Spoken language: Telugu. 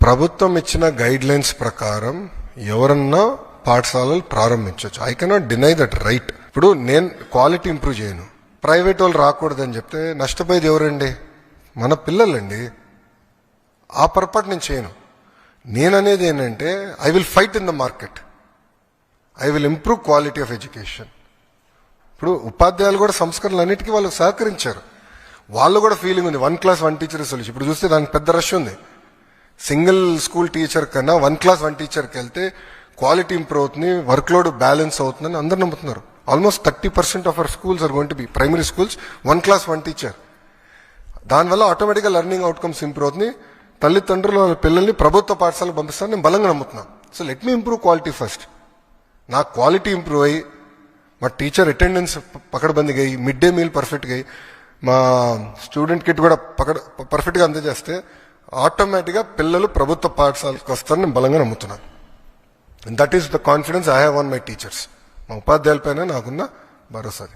ప్రభుత్వం ఇచ్చిన గైడ్ లైన్స్ ప్రకారం ఎవరన్నా పాఠశాలలు ప్రారంభించవచ్చు. I cannot deny that right. ఇప్పుడు నేను క్వాలిటీ ఇంప్రూవ్ చేయను, ప్రైవేట్ వాళ్ళు రాకూడదని చెప్తే నష్టపోయేది ఎవరండి? మన పిల్లలండి. ఆ పొరపాటు నేను చేయను. నేననేది ఏంటంటే I will fight in the market, I will improve quality of education. ఇప్పుడు ఉపాధ్యాయులు కూడా సంస్కరణలు అన్నిటికీ వాళ్ళు సహకరించారు. వాళ్ళు కూడా ఫీలింగ్ ఉంది 1 class 1 teacher సొల్యూషన్. ఇప్పుడు చూస్తే దానికి పెద్ద రష్ ఉంది. సింగిల్ స్కూల్ టీచర్ కన్నా 1 class 1 teacherకి వెళ్తే క్వాలిటీ ఇంప్రూవ్ అవుతుంది, వర్క్ లోడ్ బ్యాలెన్స్ అవుతుందని అందరు నమ్ముతున్నారు. Almost 30% of our schools are going to be primary schools 1 class 1 teacher. దానివల్ల ఆటోమేటిక్గా లెర్నింగ్ అవుట్కమ్స్ ఇంప్రూవ్ అవుతుంది. తల్లిదండ్రులు వాళ్ళ పిల్లల్ని ప్రభుత్వ పాఠశాలకు పంపిస్తారని నేను బలంగా నమ్ముతున్నాను. So let me improve quality first. నా క్వాలిటీ ఇంప్రూవ్ అయ్యి, మా టీచర్ అటెండెన్స్ పకడ్బందీగా అయ్యి, మిడ్ డే మీల్ పర్ఫెక్ట్గా అయ్యి, మా స్టూడెంట్ కిట్ కూడా పర్ఫెక్ట్గా అందజేస్తే ఆటోమేటిక్గా పిల్లలు ప్రభుత్వ పాఠశాలకు వస్తారని నేను బలంగా నమ్ముతున్నాను. That is the confidence I have on my teachers. మా ఉపాధ్యాయుల పైన నాకున్న భరోసాది.